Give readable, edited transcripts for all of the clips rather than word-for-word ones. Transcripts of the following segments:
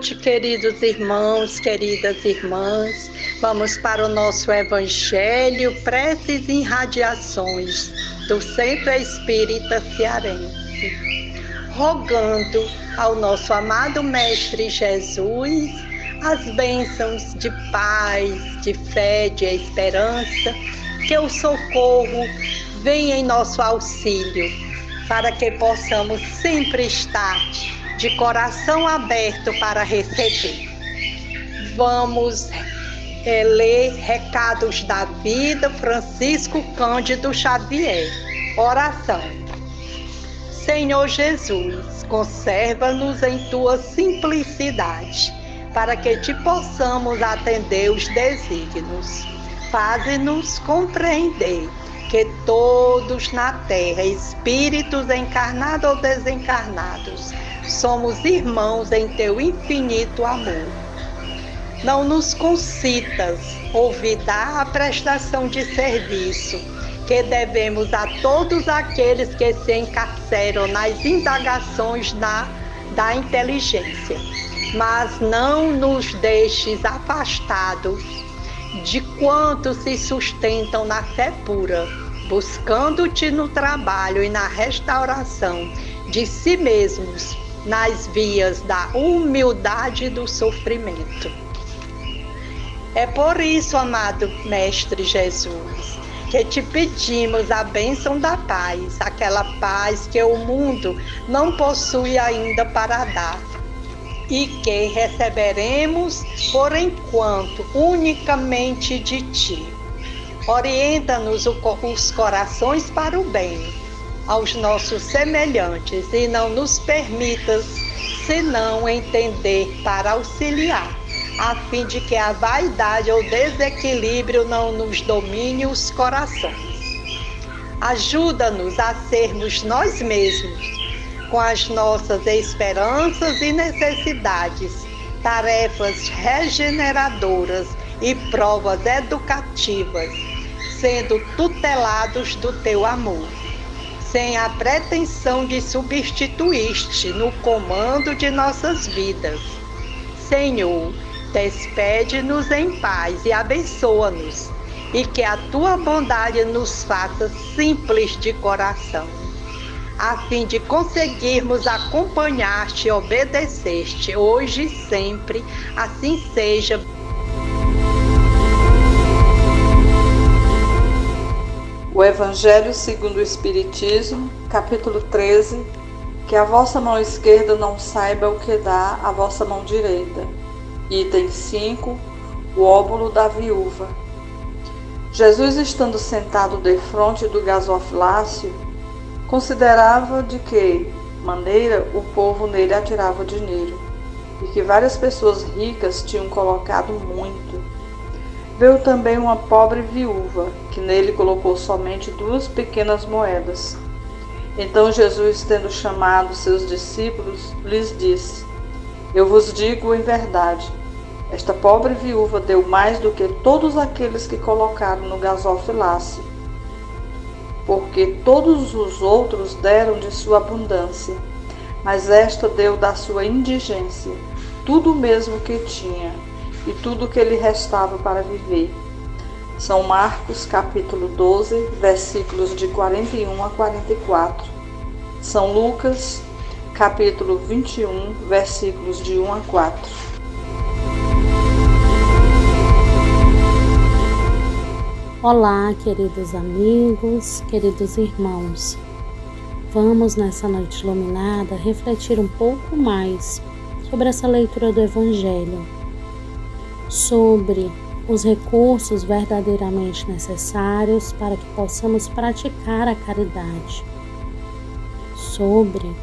noite, queridos irmãos, queridas irmãs. Vamos para o nosso Evangelho, preces e irradiações do Centro Espírita Cearense. Rogando ao nosso amado Mestre Jesus as bênçãos de paz, de fé, de esperança, que o socorro venha em nosso auxílio, para que possamos sempre estar de coração aberto para receber. Vamos ler Recados da Vida, Francisco Cândido Xavier. Oração. Senhor Jesus, conserva-nos em tua simplicidade, para que te possamos atender os desígnios. Faze-nos compreender que todos na terra, espíritos encarnados ou desencarnados, somos irmãos em teu infinito amor. Não nos concitas olvidar a prestação de serviço que devemos a todos aqueles que se encarceram nas indagações da inteligência, mas não nos deixes afastados de quantos se sustentam na fé pura, buscando-te no trabalho e na restauração de si mesmos, nas vias da humildade e do sofrimento. É por isso, amado Mestre Jesus, que te pedimos a bênção da paz, aquela paz que o mundo não possui ainda para dar, e que receberemos, por enquanto, unicamente de ti. Orienta-nos os corações para o bem, aos nossos semelhantes, e não nos permitas, senão entender para auxiliar, a fim de que a vaidade ou desequilíbrio não nos domine os corações. Ajuda-nos a sermos nós mesmos, com as nossas esperanças e necessidades, tarefas regeneradoras e provas educativas, sendo tutelados do teu amor, sem a pretensão de substituir-te no comando de nossas vidas. Senhor, despede-nos em paz e abençoa-nos, e que a tua bondade nos faça simples de coração, a fim de conseguirmos acompanhar-te e obedecer-te, hoje e sempre, assim seja. O Evangelho segundo o Espiritismo, capítulo 13, que a vossa mão esquerda não saiba o que dá a vossa mão direita. Item 5, o óbolo da viúva. Jesus, estando sentado defronte do gasofilácio, considerava de que maneira o povo nele atirava dinheiro, e que várias pessoas ricas tinham colocado muito. Veio também uma pobre viúva, que nele colocou somente 2 pequenas moedas. Então Jesus, tendo chamado seus discípulos, lhes disse: Eu vos digo em verdade, esta pobre viúva deu mais do que todos aqueles que colocaram no gasofilácio, porque todos os outros deram de sua abundância, mas esta deu da sua indigência tudo o mesmo que tinha, e tudo que lhe restava para viver. São Marcos, capítulo 12, versículos de 41 a 44. São Lucas, capítulo 21, versículos de 1 a 4. Olá, queridos amigos, queridos irmãos. Vamos, nessa noite iluminada, refletir um pouco mais sobre essa leitura do Evangelho, sobre os recursos verdadeiramente necessários para que possamos praticar a caridade, sobre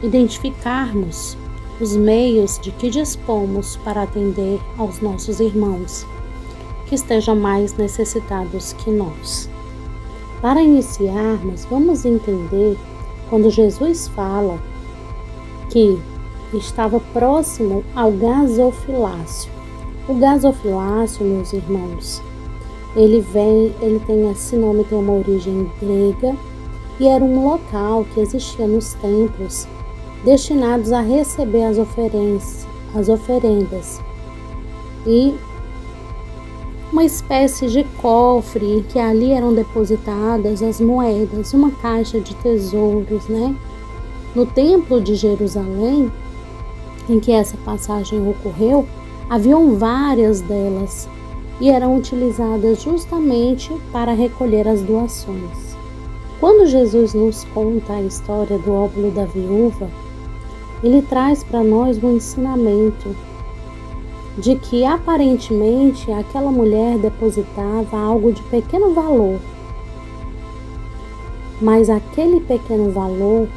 identificarmos os meios de que dispomos para atender aos nossos irmãos que estejam mais necessitados que nós. Para iniciarmos, vamos entender quando Jesus fala que estava próximo ao gasofilácio. O gasofilácio, meus irmãos, ele tem esse nome, tem uma origem grega, e era um local que existia nos templos destinados a receber as oferendas, e uma espécie de cofre em que ali eram depositadas as moedas, uma caixa de tesouros, né? No Templo de Jerusalém, em que essa passagem ocorreu, haviam várias delas e eram utilizadas justamente para recolher as doações. Quando Jesus nos conta a história do óbolo da viúva, ele traz para nós um ensinamento de que aparentemente aquela mulher depositava algo de pequeno valor, mas aquele pequeno valor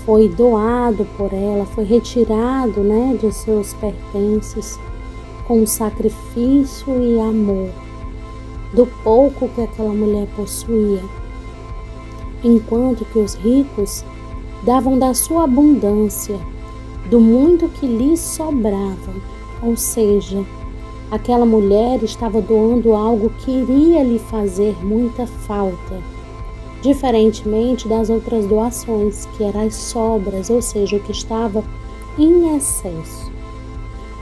foi doado por ela, foi retirado, né, de seus pertences com sacrifício e amor do pouco que aquela mulher possuía, enquanto que os ricos davam da sua abundância, do muito que lhes sobrava. Ou seja, aquela mulher estava doando algo que iria lhe fazer muita falta, diferentemente das outras doações, que eram as sobras, ou seja, o que estava em excesso.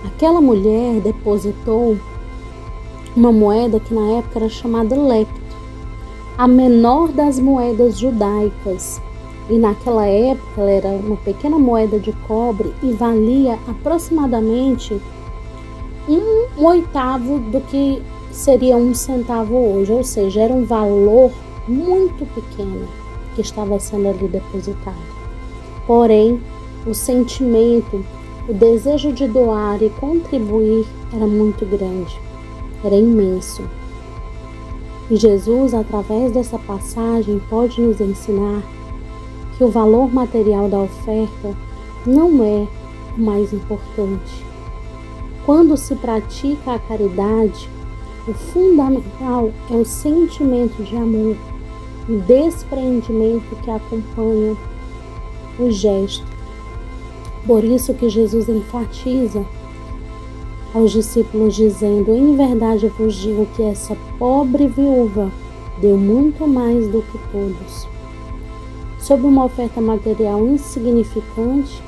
Aquela mulher depositou uma moeda que na época era chamada lepto, a menor das moedas judaicas, e naquela época ela era uma pequena moeda de cobre e valia aproximadamente 1/8 do que seria 1 centavo hoje, ou seja, era um valor muito pequeno que estava sendo ali depositado. Porém, o sentimento, o desejo de doar e contribuir era muito grande, era imenso. E Jesus, através dessa passagem, pode nos ensinar que o valor material da oferta não é o mais importante. Quando se pratica a caridade, o fundamental é o sentimento de amor e desprendimento que acompanha o gesto. Por isso que Jesus enfatiza aos discípulos dizendo: em verdade eu vos digo que essa pobre viúva deu muito mais do que todos. Sob uma oferta material insignificante,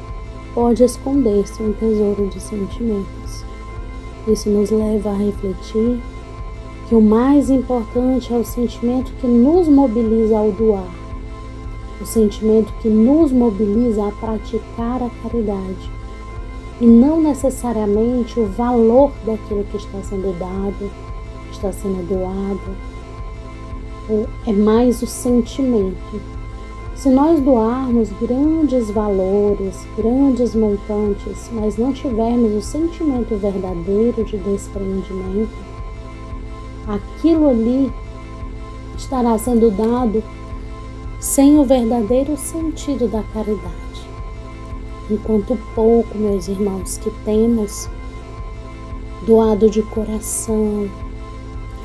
pode esconder-se um tesouro de sentimentos. Isso nos leva a refletir que o mais importante é o sentimento que nos mobiliza ao doar, o sentimento que nos mobiliza a praticar a caridade, e não necessariamente o valor daquilo que está sendo dado, que está sendo doado, é mais o sentimento. Se nós doarmos grandes valores, grandes montantes, mas não tivermos o sentimento verdadeiro de desprendimento, aquilo ali estará sendo dado sem o verdadeiro sentido da caridade. Enquanto pouco, meus irmãos, que temos doado de coração,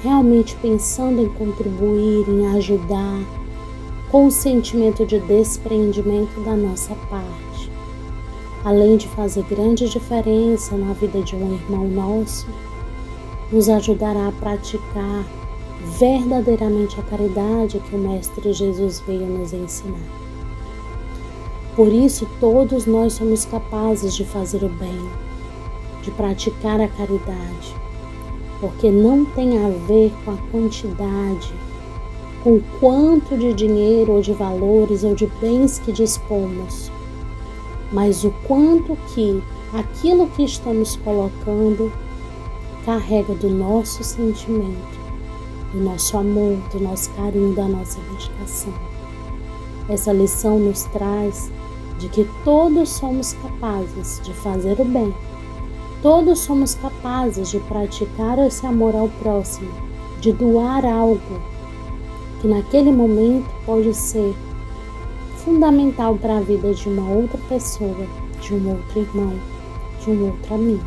realmente pensando em contribuir, em ajudar, com o sentimento de desprendimento da nossa parte, além de fazer grande diferença na vida de um irmão nosso, nos ajudará a praticar verdadeiramente a caridade que o Mestre Jesus veio nos ensinar. Por isso, todos nós somos capazes de fazer o bem, de praticar a caridade, porque não tem a ver com a quantidade, com quanto de dinheiro ou de valores ou de bens que dispomos, mas o quanto que aquilo que estamos colocando carrega do nosso sentimento, do nosso amor, do nosso carinho, da nossa dedicação. Essa lição nos traz de que todos somos capazes de fazer o bem, todos somos capazes de praticar esse amor ao próximo, de doar algo que naquele momento pode ser fundamental para a vida de uma outra pessoa, de um outro irmão, de um outro amigo.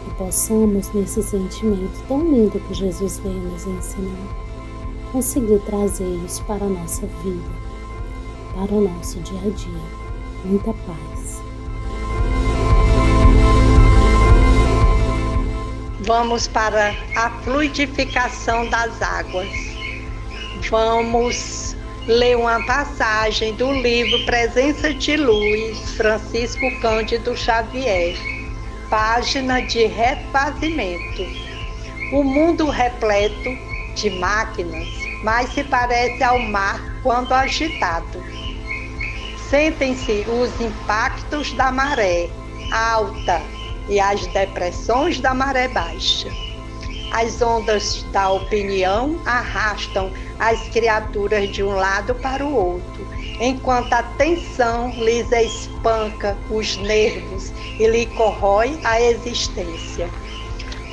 Que possamos, nesse sentimento tão lindo que Jesus veio nos ensinar, conseguir trazer isso para a nossa vida, para o nosso dia a dia. Muita paz. Vamos para a fluidificação das águas. Vamos ler uma passagem do livro Presença de Luz, Francisco Cândido Xavier, página de refazimento. O mundo repleto de máquinas, mas se parece ao mar quando agitado. Sentem-se os impactos da maré alta e as depressões da maré baixa. As ondas da opinião arrastam as criaturas de um lado para o outro, enquanto a tensão lhes espanca os nervos e lhe corrói a existência.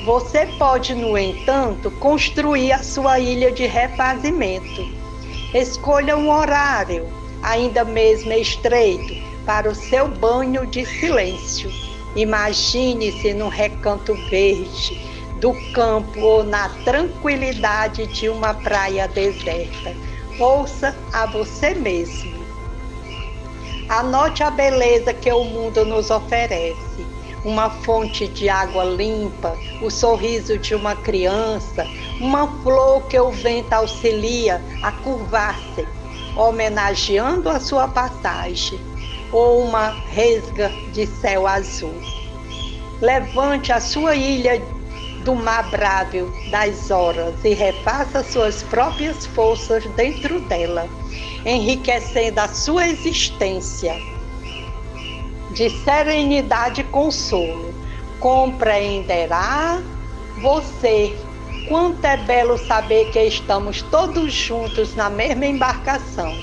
Você pode, no entanto, construir a sua ilha de refazimento. Escolha um horário, ainda mesmo estreito, para o seu banho de silêncio. Imagine-se no recanto verde do campo ou na tranquilidade de uma praia deserta. Ouça a você mesmo. Anote a beleza que o mundo nos oferece. Uma fonte de água limpa, o sorriso de uma criança, uma flor que o vento auxilia a curvar-se, homenageando a sua passagem, ou uma resga de céu azul. Levante a sua ilha do mar bravo das horas e refaça suas próprias forças dentro dela, enriquecendo a sua existência de serenidade e consolo. Compreenderá você quanto é belo saber que estamos todos juntos na mesma embarcação,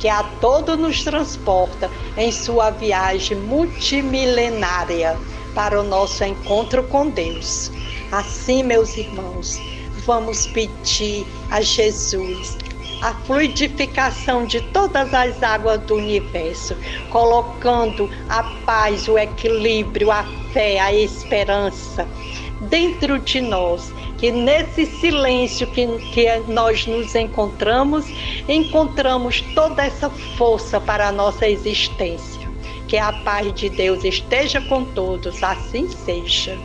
que a todo nos transporta em sua viagem multimilenária para o nosso encontro com Deus. Assim, meus irmãos, vamos pedir a Jesus a fluidificação de todas as águas do universo, colocando a paz, o equilíbrio, a fé, a esperança dentro de nós, que nesse silêncio que nós nos encontramos toda essa força para a nossa existência. Que a paz de Deus esteja com todos, assim seja.